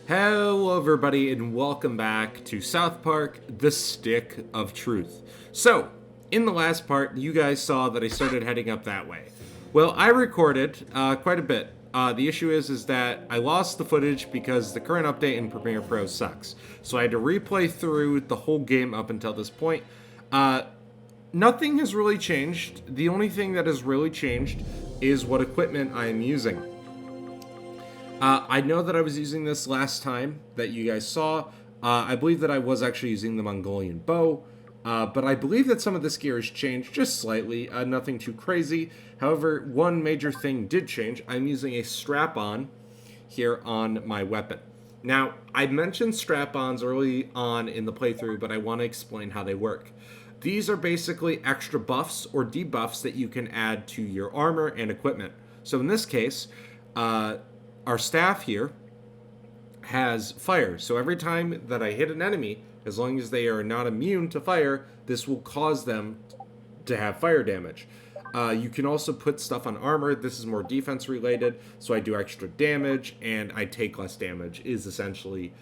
Hello, everybody, and welcome back to South Park: The Stick of Truth. So, in the last part, you guys saw that I started heading up that way. Well, I recorded quite a bit. The issue is that I lost the footage because the current update in Premiere Pro sucks. So I had to replay through the whole game up until this point. Nothing has really changed. The only thing that has really changed is what equipment I am using. I know that I was using this last time that you guys saw. I believe that I was actually using the Mongolian bow, but I believe that some of this gear has changed just slightly, nothing too crazy. However, one major thing did change. I'm using a strap-on here on my weapon. Now, I mentioned strap-ons early on in the playthrough, but I want to explain how they work. These are basically extra buffs or debuffs that you can add to your armor and equipment. So in this case, our staff here has fire. So every time that I hit an enemy, as long as they are not immune to fire, this will cause them to have fire damage. You can also put stuff on armor. This is more defense related, so I do extra damage and I take less damage is essentially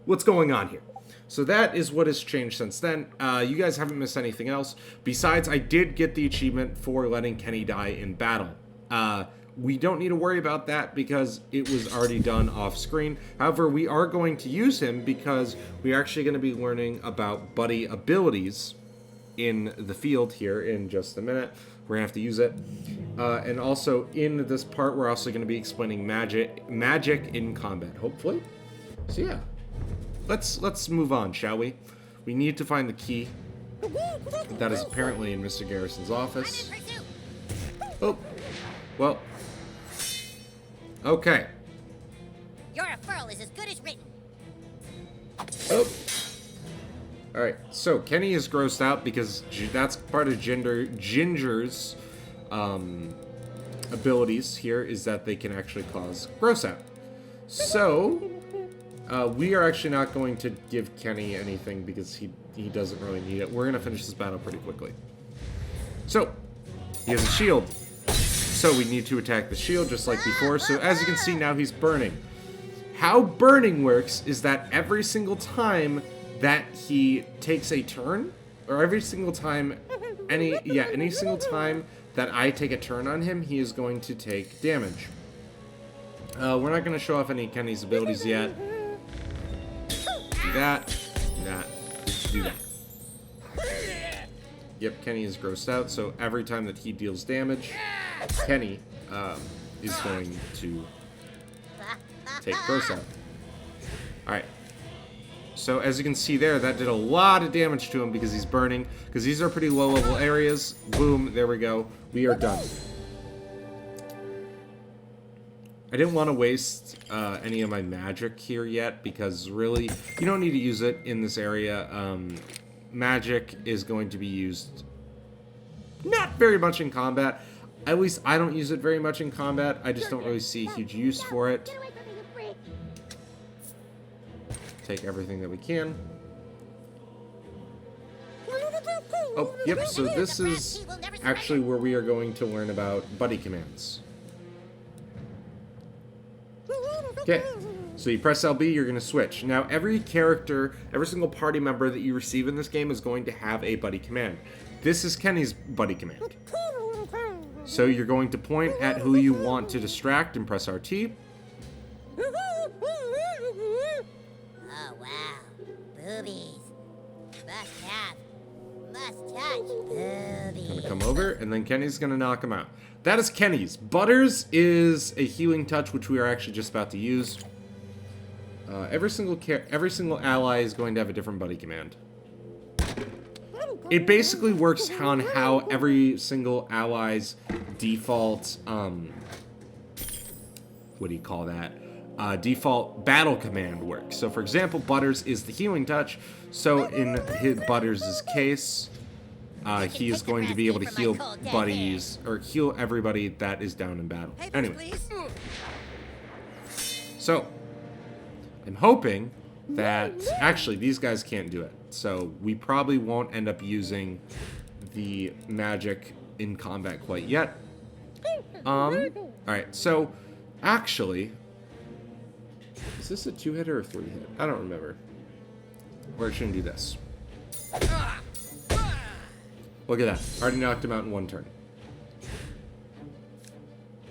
what's going on here. So that is what has changed since then. You guys haven't missed anything else. Besides, I did get the achievement for letting Kenny die in battle. We don't need to worry about that because it was already done off screen. However, we are going to use him because we're actually going to be learning about buddy abilities in the field here in just a minute. We're going to have to use it. And also in this part, we're also going to be explaining magic in combat, hopefully. So yeah, let's move on, shall we? We need to find the key. That is apparently in Mr. Garrison's office. Oh, well. Okay. Your referral is as good as written. Oh. Alright, so Kenny is grossed out because that's part of Ginger's abilities here is that they can actually cause gross out. So, we are actually not going to give Kenny anything because he doesn't really need it. We're going to finish this battle pretty quickly. So, he has a shield. So we need to attack the shield just like before. So as you can see now, he's burning. How burning works is that every single time that he takes a turn, or every single time, any single time that I take a turn on him, he is going to take damage. We're not going to show off any Kenny's abilities yet. Do that, do that, do that. Yep, Kenny is grossed out, so every time that he deals damage, Kenny is going to take gross out. Alright. So as you can see there, that did a lot of damage to him because he's burning. Because these are pretty low level areas. Boom, there we go. We are done. I didn't want to waste any of my magic here yet because really, you don't need to use it in this area. Magic is going to be used not very much in combat. At least I don't use it very much in combat. I just don't really see huge use for it. Take everything that we can. Oh, yep, so this is actually where we are going to learn about buddy commands. Okay, so you press LB, you're going to switch. Now, every character, every single party member that you receive in this game is going to have a buddy command. This is Kenny's buddy command. So you're going to point at who you want to distract and press RT. Oh, wow. Boobies. Must have. Must touch. Boobies. Gonna come over, and then Kenny's gonna knock him out. That is Kenny's. Butters is a healing touch, which we are actually just about to use. Every single ally is going to have a different buddy command. It basically works on how every single ally's default, what do you call that? Default battle command works. So for example, Butters is the healing touch. So in Butters' case, he is going to be able to heal buddies, or heal everybody that is down in battle. Anyway. So, I'm hoping that, actually, these guys can't do it. So, we probably won't end up using the magic in combat quite yet. Alright, so, actually, Is this a 2-hit or a 3-hit? I don't remember. We're actually gonna do this. Look at that. Already knocked him out in 1 turn.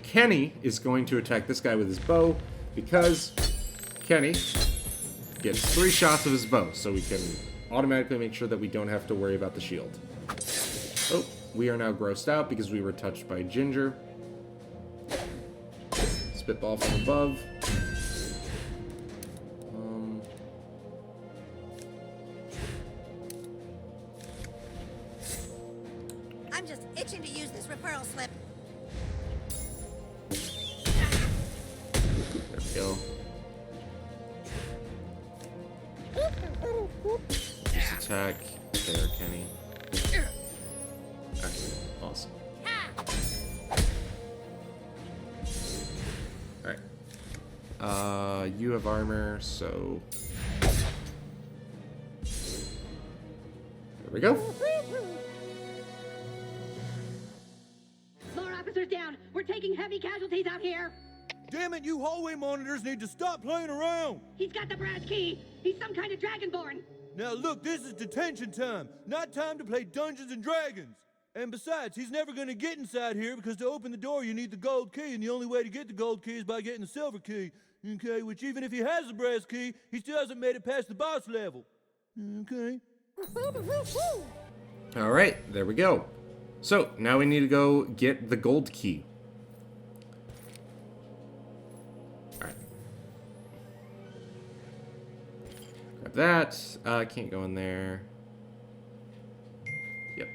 Kenny is going to attack this guy with his bow because Kenny gets 3 shots of his bow, so we can automatically make sure that we don't have to worry about the shield. Oh, we are now grossed out because we were touched by Ginger. Spitball from above. I'm just itching to use this referral slip. There we go. Just attack there, Kenny. Excellent. Awesome. Alright. You have armor, so... There we go. More officers down. We're taking heavy casualties out here. Damn it, you hallway monitors need to stop playing around! He's got the brass key. He's some kind of dragonborn. Now look, this is detention time, not time to play Dungeons and Dragons. And besides, he's never gonna get inside here because to open the door you need the gold key, and the only way to get the gold key is by getting the silver key. Okay, which even if he has the brass key, he still hasn't made it past the boss level. Okay? Alright, there we go. So, now we need to go get the gold key. Alright. Grab that. Can't go in there. Yep.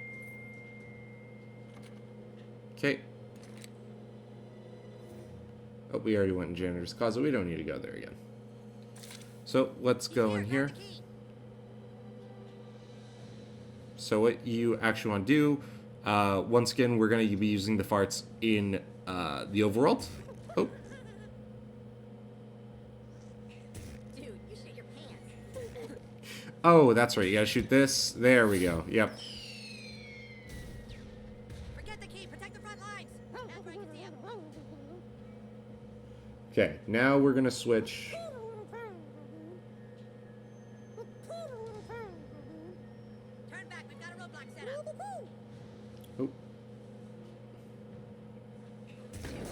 Okay. Oh, we already went in janitor's closet. We don't need to go there again. So, let's go in here. So what you actually want to do, once again, we're going to be using the farts in the overworld. Oh. Dude, you shit your pants. Oh, that's right. You got to shoot this. There we go. Yep. Forget the key. Protect the front lines. That's where I can see him. Okay, now we're going to switch. Turn back. We've got a roadblock set up. Oh.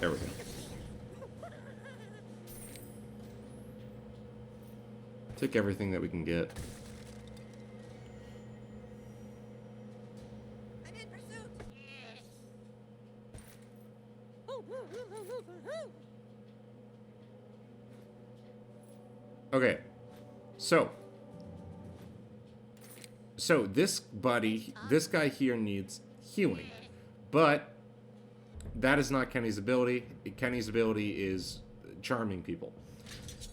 There we go. Take everything that we can get. I'm in pursuit. Okay. So this guy here needs healing. But that is not Kenny's ability. Kenny's ability is charming people.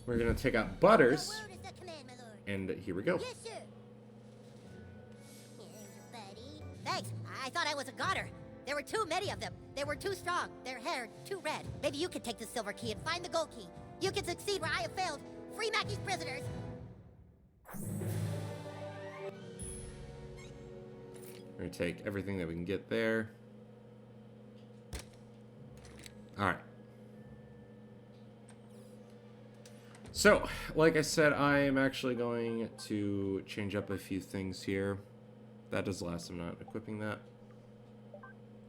We're going to take out Butters. Your word is the command, my lord. And here we go. Yes, sir. Here's your buddy. Thanks. I thought I was a goner. There were too many of them. They were too strong. Their hair too red. Maybe you could take the silver key and find the gold key. You can succeed where I have failed. Free Mackey's prisoners. We're going to take everything that we can get there. Alright. So, like I said, I am actually going to change up a few things here. That does last. I'm not equipping that.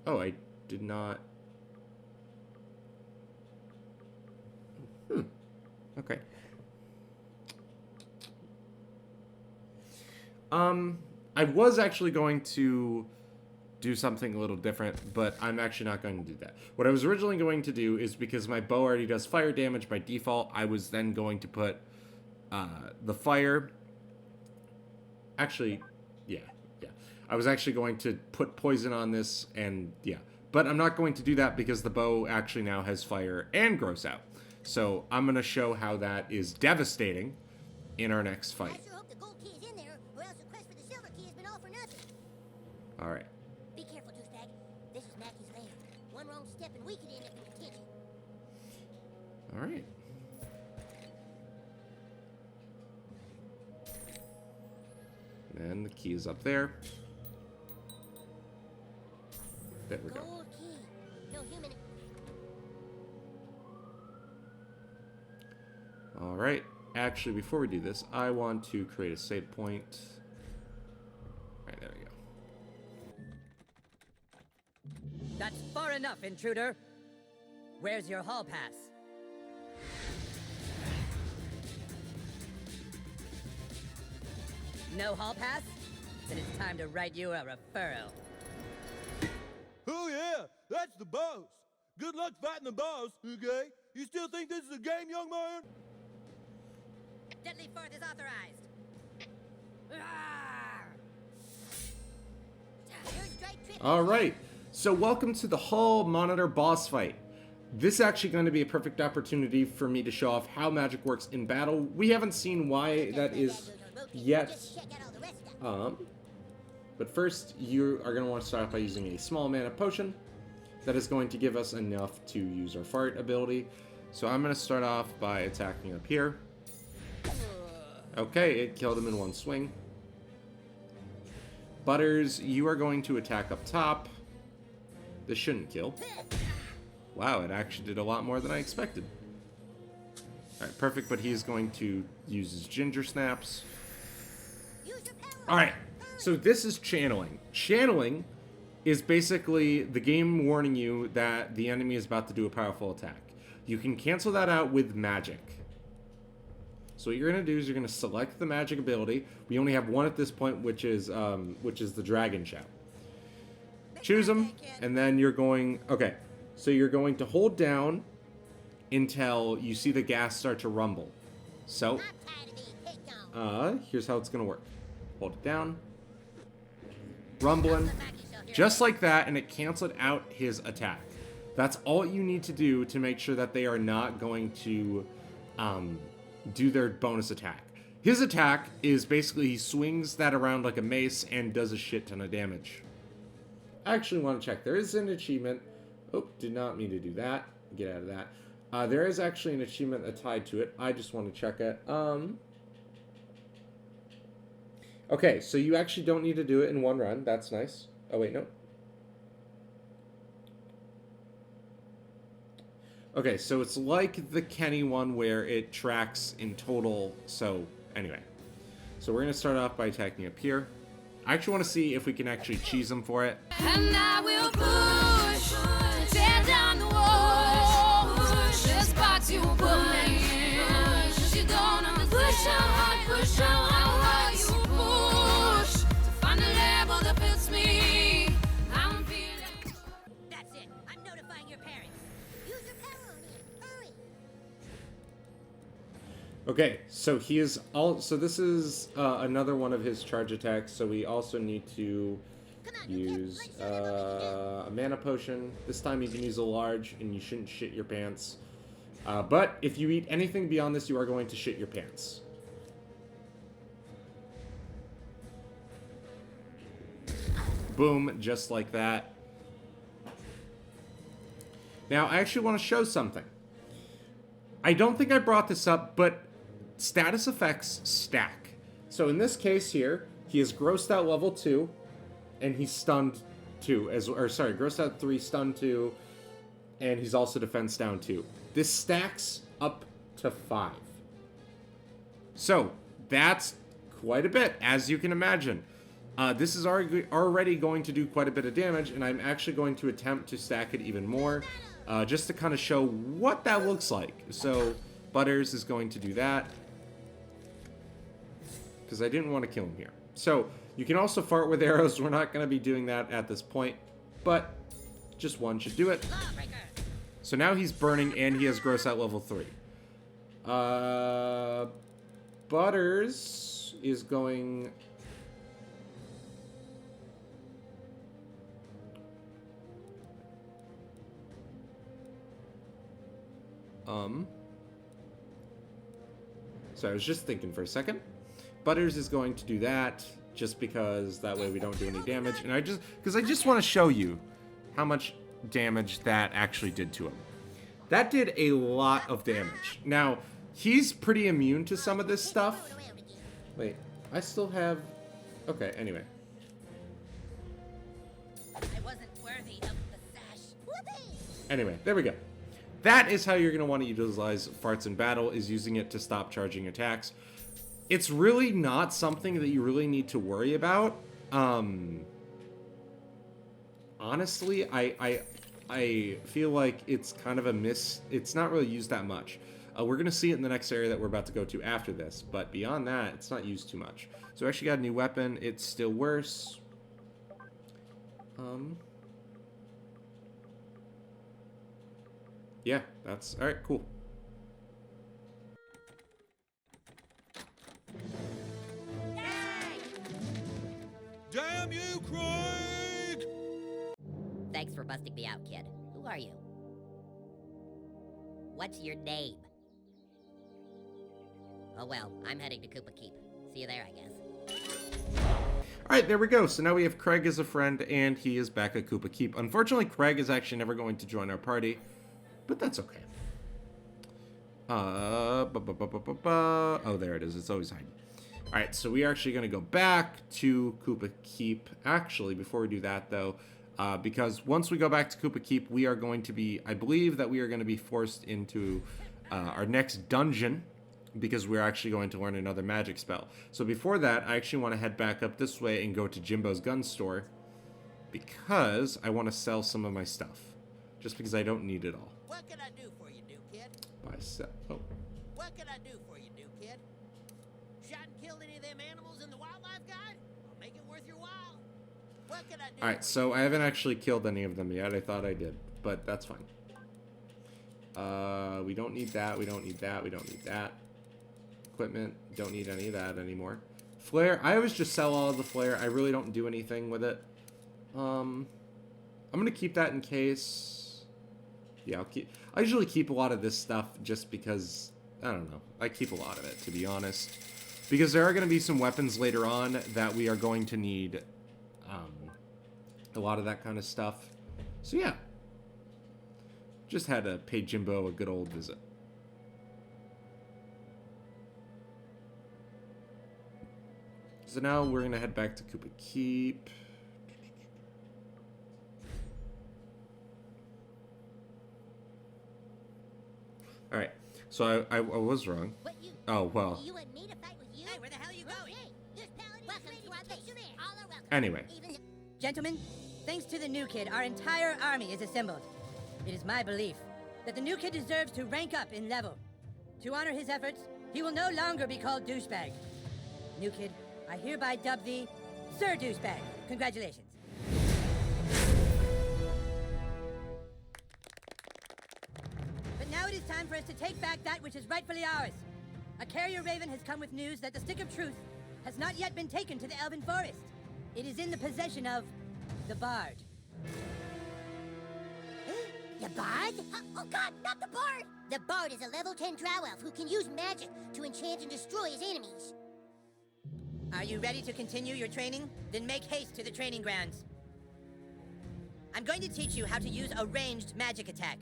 Oh, I did not. Okay. I was actually going to do something a little different, but I'm actually not going to do that. What I was originally going to do is, because my bow already does fire damage by default, I was then going to put the fire... Actually, yeah. I was actually going to put poison on this, and yeah. But I'm not going to do that because the bow actually now has fire and gross out. So I'm going to show how that is devastating in our next I fight. sure hope the gold key is in there, or else the quest for the silver key has been all for nothing. All right. Be careful, douchebag. This is Mackey's lair. One wrong step and we could end up in detention. All right. And the key is up there. There we go. Gold key. No human. All right. actually, before we do this, I want to create a save point. Alright, there we go. That's far enough, intruder. Where's your hall pass? No hall pass? Then it's time to write you a referral. Oh yeah, that's the boss. Good luck fighting the boss, okay? You still think this is a game, young man? Deadly Fourth is authorized. Alright, so welcome to the Hall Monitor boss fight. This is actually going to be a perfect opportunity for me to show off how magic works in battle. We haven't seen why that is yet. But first, you are going to want to start off by using a small mana potion. That is going to give us enough to use our fart ability. So I'm going to start off by attacking up here. Okay, it killed him in one swing. Butters, you are going to attack up top. This shouldn't kill. Wow, it actually did a lot more than I expected. Alright, perfect, but he's going to use his ginger snaps. Alright, so this is channeling. Channeling is basically the game warning you that the enemy is about to do a powerful attack. You can cancel that out with magic. So what you're going to do is you're going to select the magic ability. We only have one at this point, which is the Dragon Shout. Choose them, and then you're going... Okay, so you're going to hold down until you see the gas start to rumble. So, here's how it's going to work. Hold it down. Rumbling. Just like that, and it canceled out his attack. That's all you need to do to make sure that they are not going to do their bonus attack. His attack is basically he swings that around like a mace and does a shit ton of damage. I actually want to check. There is an achievement. Oh, did not mean to do that. Get out of that. There is actually an achievement tied to it. I just want to check it. Okay, so you actually don't need to do it in one run. That's nice. Oh, wait, no. Okay, so it's like the Kenny one where it tracks in total. So, anyway. So we're going to start off by attacking up here. I actually want to see if we can actually cheese them for it. And I will push, tear down the walls, this box you put me in. 'Cause you don't know push how hard you push to find a level that fits me. I'm feeling. That's it. I'm notifying your parents. Use your power on me. Hurry. Okay, so he is all. So this is another one of his charge attacks. So we also need to use a mana potion. This time you can use a large, and you shouldn't shit your pants. But if you eat anything beyond this, you are going to shit your pants. Boom, just like that. Now, I actually want to show something. I don't think I brought this up, but status effects stack. So in this case here, he is grossed out level 2, and he's stunned 2, grossed out 3, stunned 2, and he's also defense down 2. This stacks up to 5. So, that's quite a bit, as you can imagine. This is already going to do quite a bit of damage, and I'm actually going to attempt to stack it even more, just to kind of show what that looks like. So, Butters is going to do that, because I didn't want to kill him here. So, you can also fart with arrows. We're not going to be doing that at this point, but just one should do it. So now he's burning, and he has gross out level 3. Butters is going... So I was just thinking for a second. Butters is going to do that, just because that way we don't do any damage. And I just want to show you how much damage that actually did to him. That did a lot of damage. Now, he's pretty immune to some of this stuff. Wait, I still have... Okay, anyway. I wasn't worthy of the sash. Whoopee! Anyway, there we go. that is how you're going to want to utilize farts in battle, is using it to stop charging attacks. It's really not something that you really need to worry about. Honestly, I feel like it's kind of a miss. It's not really used that much. We're going to see it in the next area that we're about to go to after this, but beyond that, it's not used too much. So we actually got a new weapon. It's still worse. Yeah, that's... Alright, cool. Damn you, Craig! Thanks for busting me out, kid. Who are you? What's your name? Oh well, I'm heading to Koopa Keep. See you there, I guess. Alright, there we go. So now we have Craig as a friend, and he is back at Koopa Keep. Unfortunately, Craig is actually never going to join our party, but that's okay. Oh, there it is. It's always hiding. Alright, so we are actually going to go back to Koopa Keep. Actually, before we do that, though, because once we go back to Koopa Keep, we are going to be, I believe that we are going to be forced into our next dungeon, because we're actually going to learn another magic spell. So before that, I actually want to head back up this way and go to Jimbo's gun store, because I want to sell some of my stuff, just because I don't need it all. What can I do for you, new kid? Oh. What can I do for you, new kid? Shot and killed any of them animals in the wildlife guide? I'll make it worth your while. What can I do? Alright, so I haven't actually killed any of them yet. I thought I did, but that's fine. We don't need that, we don't need that, we don't need that. Equipment, don't need any of that anymore. Flare, I always just sell all of the flare. I really don't do anything with it. I'm gonna keep that in case. Yeah, I usually keep a lot of this stuff just because, I don't know, I keep a lot of it, to be honest. Because there are going to be some weapons later on that we are going to need a lot of that kind of stuff. So yeah, just had to pay Jimbo a good old visit. So now we're going to head back to Koopa Keep. Alright, so I was wrong. What, you? Oh, well. You want me to fight with you? Hey, where the hell are you going? Okay, this paladin is ready to take you in. All are welcome. Anyway. Even the... Gentlemen, thanks to the new kid, our entire army is assembled. It is my belief that the new kid deserves to rank up in level. To honor his efforts, he will no longer be called Douchebag. New kid, I hereby dub thee Sir Douchebag. Congratulations. But now it is time for us to take back that which is rightfully ours. A carrier raven has come with news that the Stick of Truth has not yet been taken to the Elven Forest. It is in the possession of the Bard. The Bard? Oh god, not the Bard! The Bard is a level 10 drow elf who can use magic to enchant and destroy his enemies. Are you ready to continue your training? Then make haste to the training grounds. I'm going to teach you how to use a ranged magic attack.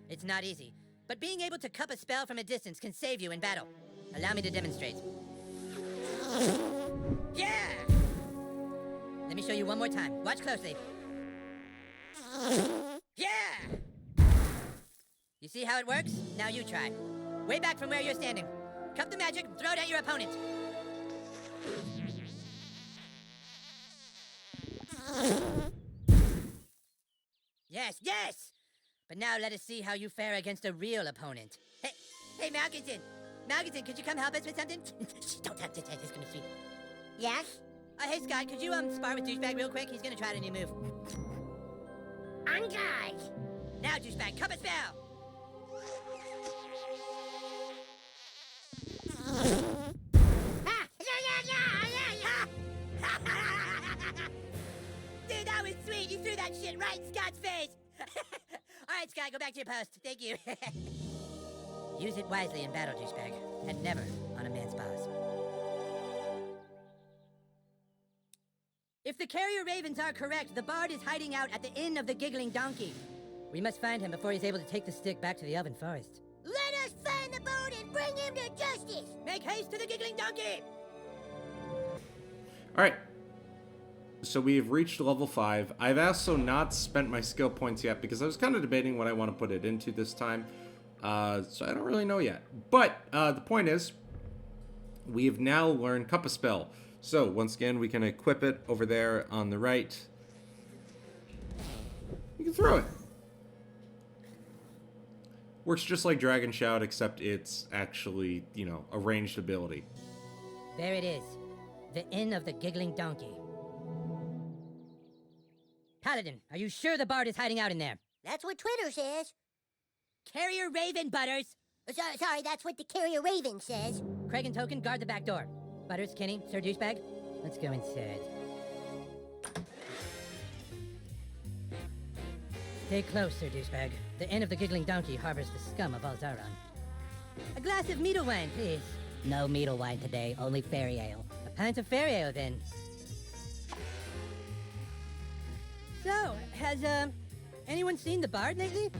It's not easy, but being able to cup a spell from a distance can save you in battle. Allow me to demonstrate. Yeah! Let me show you one more time. Watch closely. Yeah! You see how it works? Now you try. Way back from where you're standing. Cup the magic, throw it at your opponent. Yes, yes! But now let us see how you fare against a real opponent. Hey, Malkinson! Malkinson, could you come help us with something? Don't touch this head, it's gonna be sweet. Yes? Hey, Scott, could you, spar with Douchebag real quick? He's gonna try out a new move. On guard! Now, Douchebag, cup a spell! Dude, that was sweet! You threw that shit right in Scott's face! Alright, Scott, go back to your post. Thank you. Use it wisely in battle, Douchebag, and never on a man's boss. If the carrier ravens are correct, the Bard is hiding out at the Inn of the Giggling Donkey. We must find him before he's able to take the stick back to the Elven Forest. Let us find the Bard and bring him to justice! Make haste to the Giggling Donkey! Alright. So we have reached level 5. I've also not spent my skill points yet because I was kind of debating what I want to put it into this time. So I don't really know yet. But the point is, we have now learned Cup of Spell. So once again, we can equip it over there on the right. You can throw it. Works just like Dragon Shout, except it's actually, you know, a ranged ability. There it is. The Inn of the Giggling Donkey. Paladin, are you sure the bard is hiding out in there? That's what Twitter says. Carrier Raven, Butters! Sorry, that's what the carrier Raven says. Craig and Token, guard the back door. Butters, Kenny, Sir Douchebag, let's go inside. Stay close, Sir Douchebag. The Inn of the Giggling Donkey harbors the scum of Alzaron. A glass of meadle wine, please. No meadle wine today, only fairy ale. A pint of fairy ale, then. So, has, anyone seen the bard lately?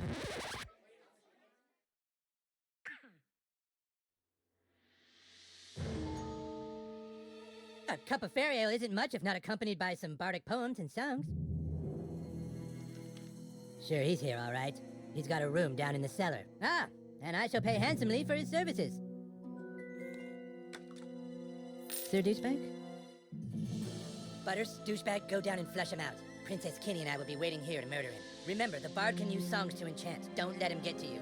A cup of fairy ale isn't much if not accompanied by some bardic poems and songs. Sure, he's here, all right. He's got a room down in the cellar. Ah, and I shall pay handsomely for his services. Sir Douchebag? Butters, Douchebag, go down and flush him out. Princess Kenny and I will be waiting here to murder him. Remember, the bard can use songs to enchant. Don't let him get to you.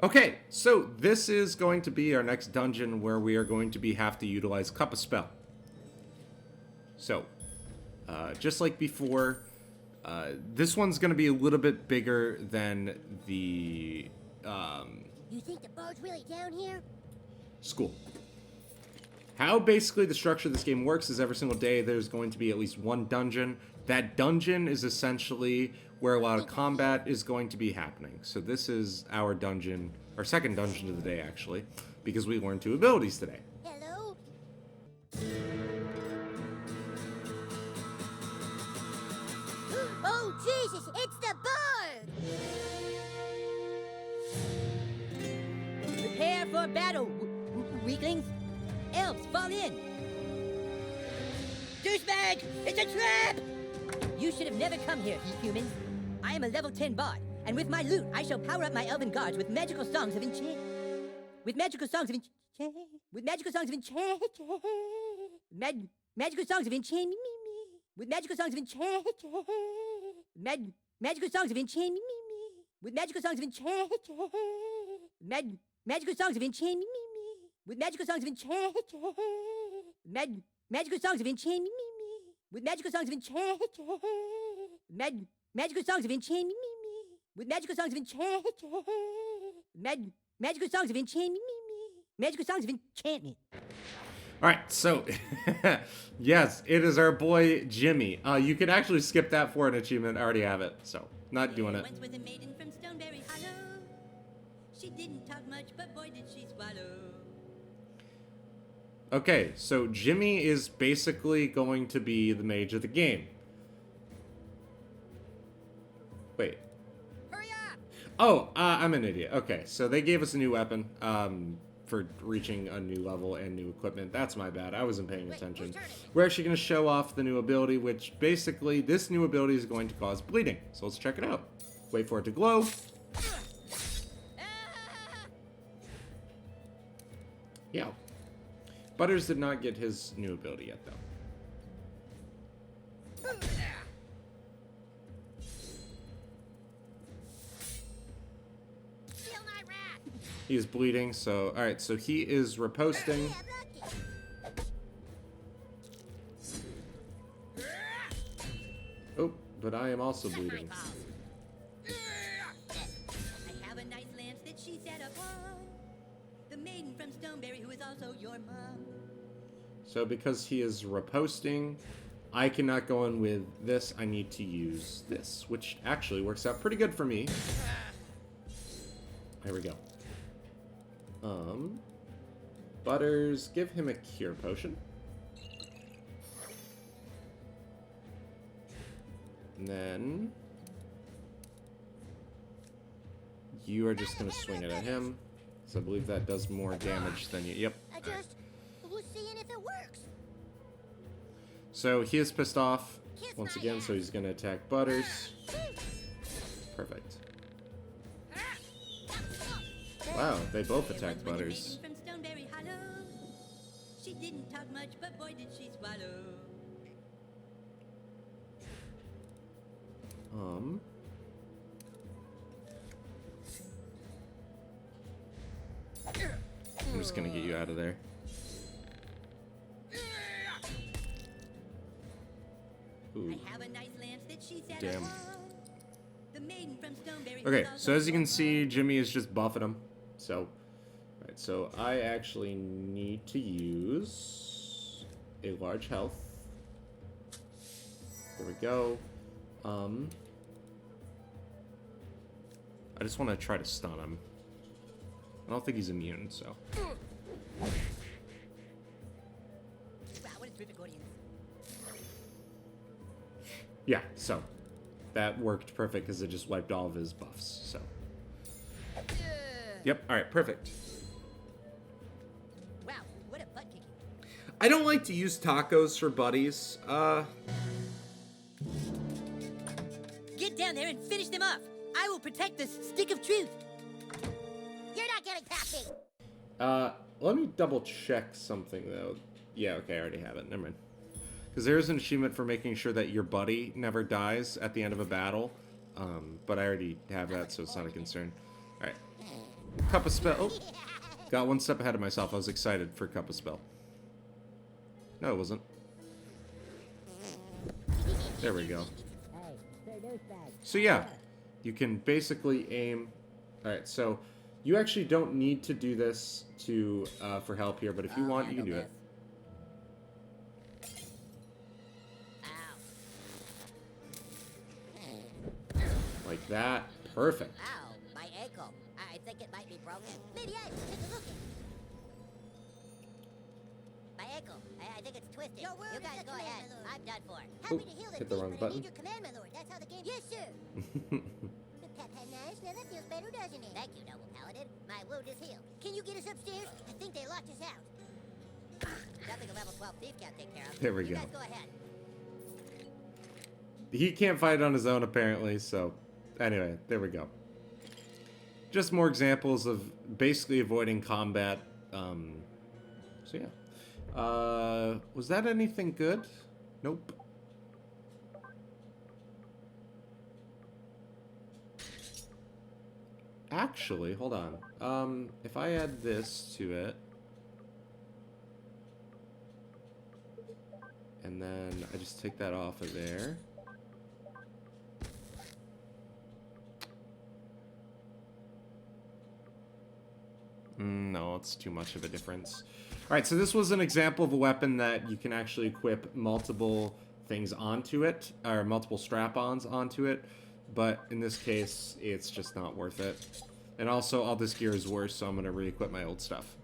Okay, so this is going to be our next dungeon where we are going to have to utilize Cup of Spell. So, just like before, this one's going to be a little bit bigger than the You think the bard's really down here? school. How basically the structure of this game works is every single day there's going to be at least one dungeon. That dungeon is essentially where a lot of combat is going to be happening. So this is our dungeon, our second dungeon of the day actually, because we learned 2 abilities today. Hello? Oh, Jesus, it's the bard! Prepare for battle, weaklings. Elves, fall in. Douchebag, it's a trap! You should have never come here, humans. I am a level 10 bard, and with my loot, I shall power up my elven guards with magical songs of enchant. With magical songs of enchant. With magical songs of enchant. Magical songs of enchant. With magical songs of enchant. Magical songs of enchant. With magical songs of enchant. Magical songs of enchant. With magical songs of enchant. Magical songs of enchant. With magical songs of enchant. Magical songs of enchant. With magical songs of enchant. Magical songs of enchant. Magical songs of enchantment. All right, so yes, it is our boy Jimmy. You can actually skip that for an achievement. I already have it, so not doing it. Once was a maiden from Stoneberry Hollow. She didn't talk much, but boy did she swallow. Okay, so Jimmy is basically going to be the mage of the game. Wait. Hurry up! Oh, I'm an idiot. Okay, so they gave us a new weapon for reaching a new level and new equipment. That's my bad. I wasn't paying attention. We're actually going to show off the new ability, which basically this new ability is going to cause bleeding. So let's check it out. Wait for it to glow. Yeah. Butters did not get his new ability yet, though. Feel my wrath! He is bleeding, so... Alright, so he is riposting. Oh, but I am also bleeding. I have a nice lance that she set upon. The maiden from Stoneberry who is also your mom. So because he is riposting, I cannot go in with this. I need to use this, which actually works out pretty good for me. There we go. Butters, give him a cure potion. And then you are just going to swing it at him. So I believe that does more damage than you. Yep. I just was seeing if it works. So he is pissed off once again, so he's going to attack Butters. Perfect. Wow, they both attacked Butters. From Stoneberry Hollow. She didn't talk much, but boy did she swallow. I'm just gonna get you out of there. Ooh. I have a nice lance that she said. Damn. The maiden from Stoneberry. Okay, was so also as you can so see, Jimmy is just buffing him. So, right, so I actually need to use a large health. There we go. I just want to try to stun him. I don't think he's immune, so. Wow, what a terrific audience. Yeah, so that worked perfect because it just wiped all of his buffs, so. Yep, alright, perfect. Wow, what a butt kicking. I don't like to use tacos for buddies. Get down there and finish them off. I will protect the stick of truth. You're not getting past me. Let me double check something though. Yeah, okay, I already have it. Never mind. Because there's an achievement for making sure that your buddy never dies at the end of a battle. But I already have that, so it's not a concern. Alright. Cup of Spell. Oh, got one step ahead of myself. I was excited for Cup of Spell. No, it wasn't. There we go. So yeah, you can basically aim. Alright, so you actually don't need to do this to for help here, but if you want, you can do it. Like that. Perfect. Ow, my ankle. I think it might be broken. Maybe I should take a look at it. My ankle. I think it's twisted. You guys go ahead. I'm done for. Happy to heal hit the wrong button. Your command, my lord. That's how the game. Yes, sir. The pep had nice. Now that feels better, doesn't it? Thank you, noble paladin. My wound is healed. Can you get us upstairs? I think they locked us out. Nothing a level 12 thief can't take care of. There we you go. Guys go ahead. He can't fight on his own, apparently, so... Anyway, there we go. Just more examples of basically avoiding combat. So yeah. Was that anything good? Nope. Actually, hold on. If I add this to it... And then I just take that off of there. No, it's too much of a difference. Alright, so this was an example of a weapon that you can actually equip multiple things onto it, or multiple strap-ons onto it, but in this case, it's just not worth it. And also, all this gear is worse, so I'm going to re-equip my old stuff.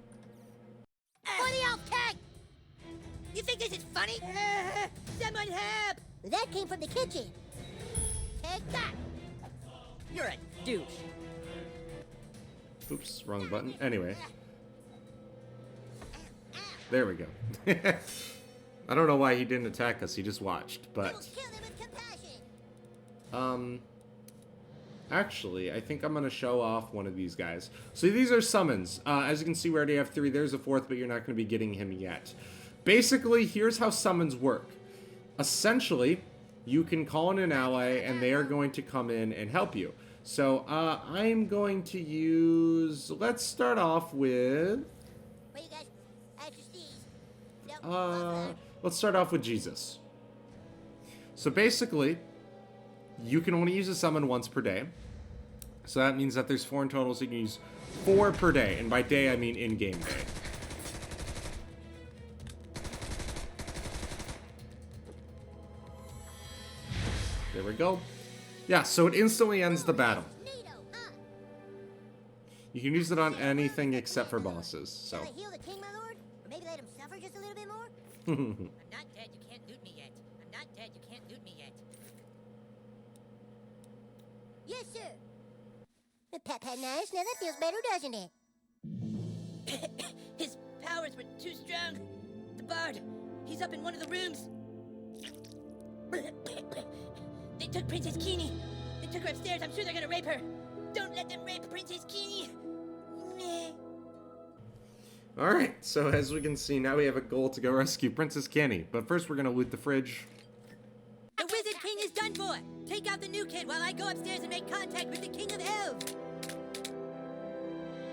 For the old tank! You think this is funny? Someone help! That came from the kitchen. Take that! You're a douche. Oops, wrong button. Anyway. There we go. I don't know why he didn't attack us, he just watched, but... Kill them with compassion. Actually, I think I'm going to show off one of these guys. So these are summons. As you can see, we already have 3. There's a 4th, but you're not going to be getting him yet. Basically, here's how summons work. Essentially, you can call in an ally, and they are going to come in and help you. So, I'm going to use... Let's start off with... Wait, you guys. After Steve. Let's start off with Jesus. So basically, you can only use a summon once per day. So that means that there's 4 in total, so you can use 4 per day. And by day, I mean in-game day. There we go. Yeah, so it instantly ends the battle. You can use it on anything except for bosses, so... Shall I heal the king, my lord? Or maybe let him suffer just a little bit more? I'm not dead, you can't loot me yet. I'm not dead, you can't loot me yet. Yes, sir. The pep had nice. Now that feels better, doesn't it? His powers were too strong. The bard, he's up in one of the rooms. They took Princess Keene. They took her upstairs. I'm sure they're gonna rape her. Don't let them rape Princess Keene. Alright, so as we can see, now we have a goal to go rescue Princess Kenny. But first we're gonna loot the fridge. The Wizard King is done for! Take out the new kid while I go upstairs and make contact with the King of Elves!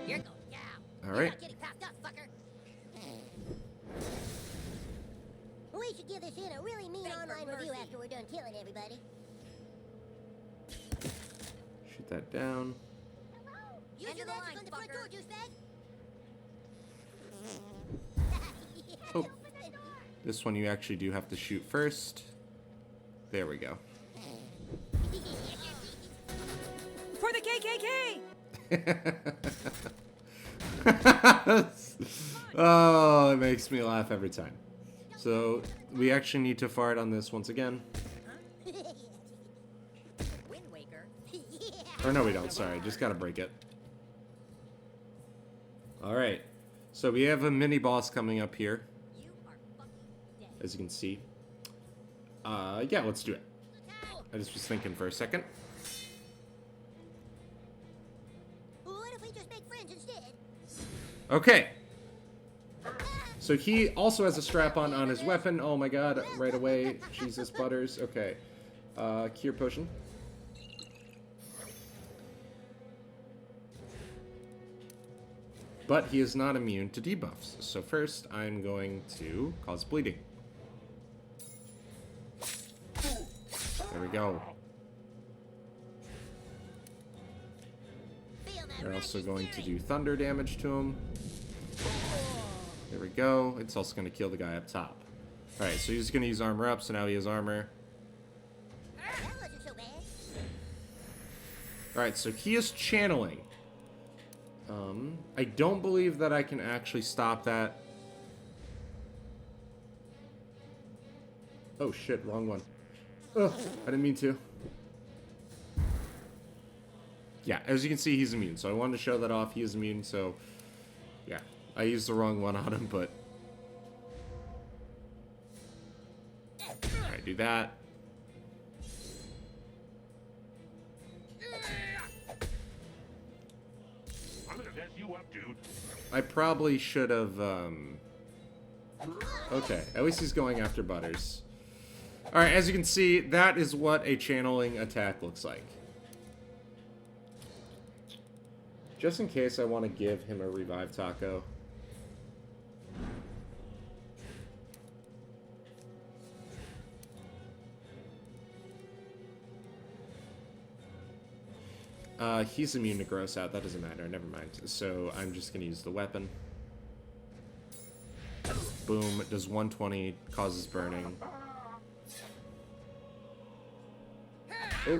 You're going down. Alright. You're not getting passed up, fucker. We should give this in a really mean online review after we're done killing everybody. Shoot that down. Use your magic on the front door, douchebag. Oh. This one you actually do have to shoot first. There we go. For the KKK! Oh, it makes me laugh every time. So, we actually need to fart on this once again. Wind Waker. Or no, we don't. Sorry, just gotta break it. Alright. So, we have a mini-boss coming up here, You are fucking dead. as you can see. Yeah, let's do it. I just was thinking for a second. What if we just make friends instead? Okay. So he also has a strap-on on his weapon. Oh my god, right away. Jesus butters. Okay. Cure potion. But he is not immune to debuffs. So first, I'm going to cause bleeding. There we go. Feel that We're also righteous going to fury. do thunder damage to him. There we go. It's also going to kill the guy up top. Alright, so he's going to use armor up, so now he has armor. That wasn't so bad. Alright, so he is channeling. I don't believe that I can actually stop that. Oh shit, wrong one. Ugh, I didn't mean to. Yeah, as you can see, he's immune, so I wanted to show that off. He is immune, so yeah. I used the wrong one on him, but alright, do that. I'm gonna mess you up, dude. I probably should have, okay, at least he's going after Butters. Alright, as you can see, that is what a channeling attack looks like. Just in case I want to give him a revive taco. He's immune to gross out. That doesn't matter. Never mind. So I'm just going to use the weapon. Boom. It does 120. Causes burning. Oh. I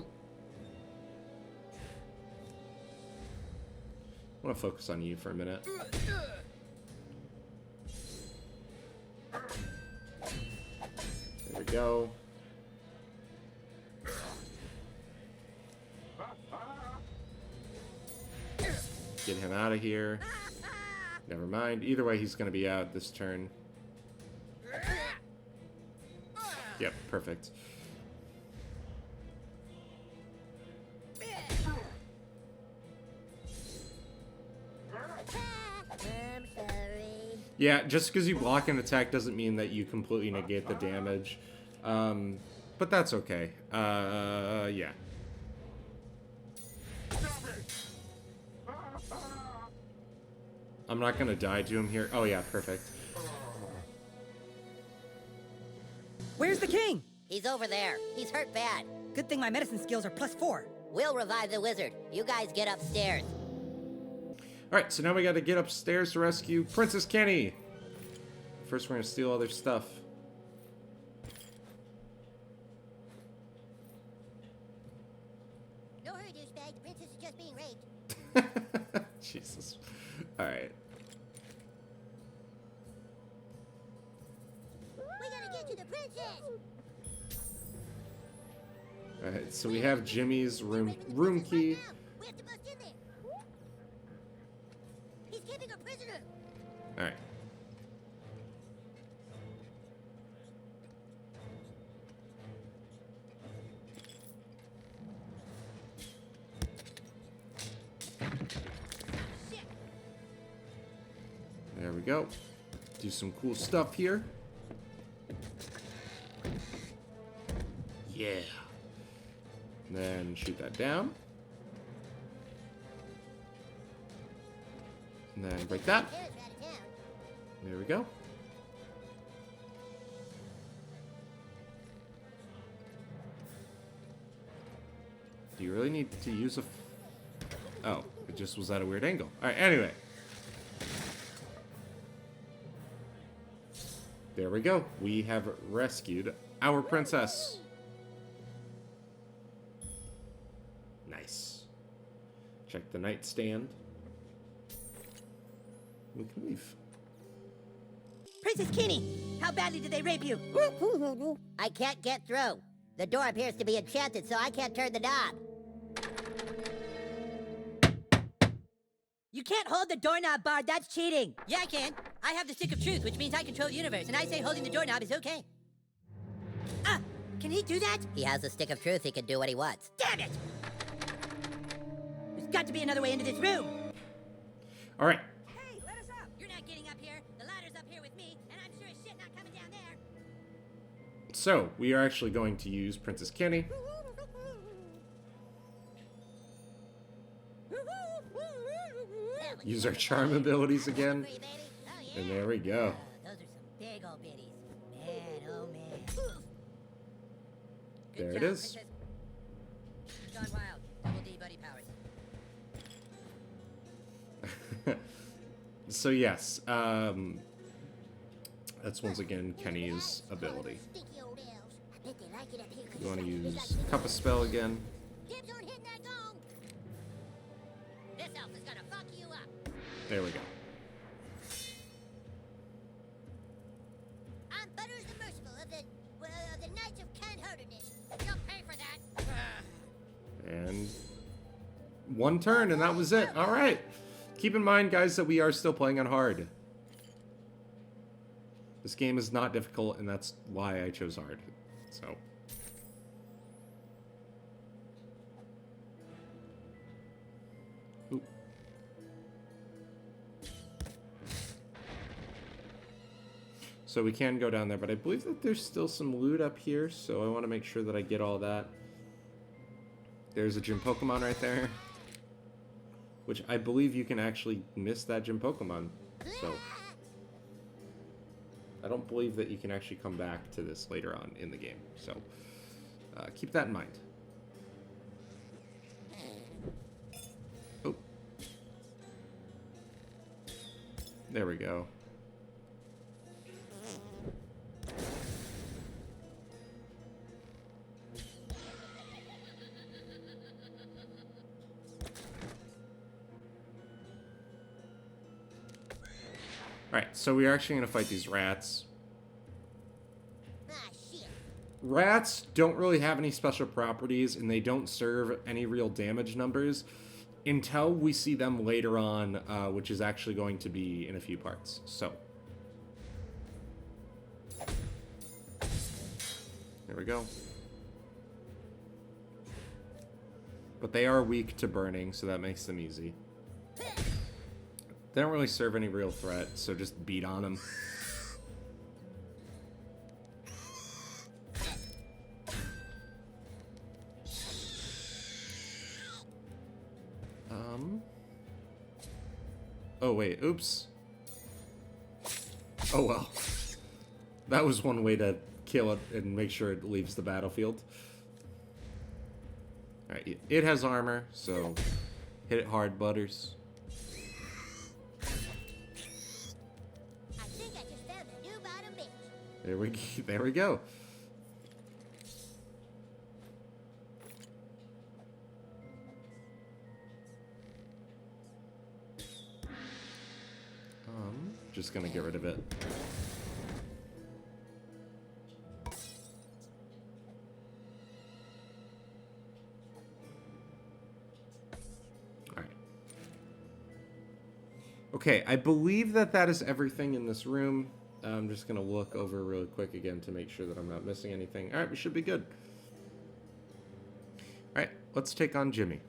want to focus on you for a minute. There we go. Get him out of here. Never mind. Either way, he's going to be out this turn. Yep, perfect. I'm sorry. Yeah, just because you block an attack doesn't mean that you completely negate the damage. But that's okay. Yeah. I'm not gonna die to him here. Oh yeah, perfect. Where's the king? He's over there. He's hurt bad. Good thing my medicine skills are +4. We'll revive the wizard. You guys get upstairs. Alright, so now we gotta get upstairs to rescue Princess Kenny. First, we're gonna steal all their stuff. No hurry, douchebag. The princess is just being raped. Jesus. Alright. We gotta get to the princess. Alright, so we have Jimmy's room Raping the room princess key. right now. We have to bust in there. He's keeping a prisoner. Alright. There we we go. Do some cool stuff here. Yeah. And then shoot that down. And then break that. Taylor's right of town. There we go. Do you really need to use a... Oh, it just was at a weird angle. Alright, anyway. There we go. We have rescued our princess. Nice. Check the nightstand. We can leave. Princess Kenny, how badly did they rape you? I can't get through. The door appears to be enchanted, so I can't turn the knob. You can't hold the doorknob, Bard. That's cheating. Yeah, I can. I have the stick of truth, which means I control the universe, and I say holding the doorknob is okay. Ah, can he do that? He has a stick of truth. He can do what he wants. Damn it! There's got to be another way into this room. All right. Hey, let us out. You're not getting up here. The ladder's up here with me, and I'm sure as shit not coming down there. So, we are actually going to use Princess Kenny. Use our charm abilities again. And there we go. Those are some big old bitties. Man, oh man. Good There it job, is. Princess. Gone wild. Double D buddy powers. So yes, that's once again Kenny's ability. Stinky old elves. I bet they like it up here 'cause You want to it's like- use Cup of Spell again. Dibs on hitting that gong. This elf is gonna fuck you up. There we go. I'm Butters the Merciful of the Knights of Kind-Heartedness. You'll pay for that. And one turn, and that was it. All right. Keep in mind, guys, that we are still playing on hard. This game is not difficult, and that's why I chose hard. So. Ooh. So we can go down there, but I believe that there's still some loot up here, so I want to make sure that I get all that. There's a gym Pokemon right there. Which I believe you can actually miss that gym Pokemon. So I don't believe that you can actually come back to this later on in the game. So keep that in mind. Oh. There we go. Alright, so we're actually going to fight these rats. Ah, shit. Rats don't really have any special properties, and they don't serve any real damage numbers until we see them later on, which is actually going to be in a few parts. So. There we go. But they are weak to burning, so that makes them easy. They don't really serve any real threat, so just beat on them. Oh wait, oops. Oh well. That was one way to kill it and make sure it leaves the battlefield. Alright, it has armor, so hit it hard, Butters. I think I just found a new bottom bitch. There we go. Just gonna get rid of it. Alright. Okay, I believe that that is everything in this room. I'm just gonna look over really quick again to make sure that I'm not missing anything. Alright, we should be good. Alright, let's take on Jimmy.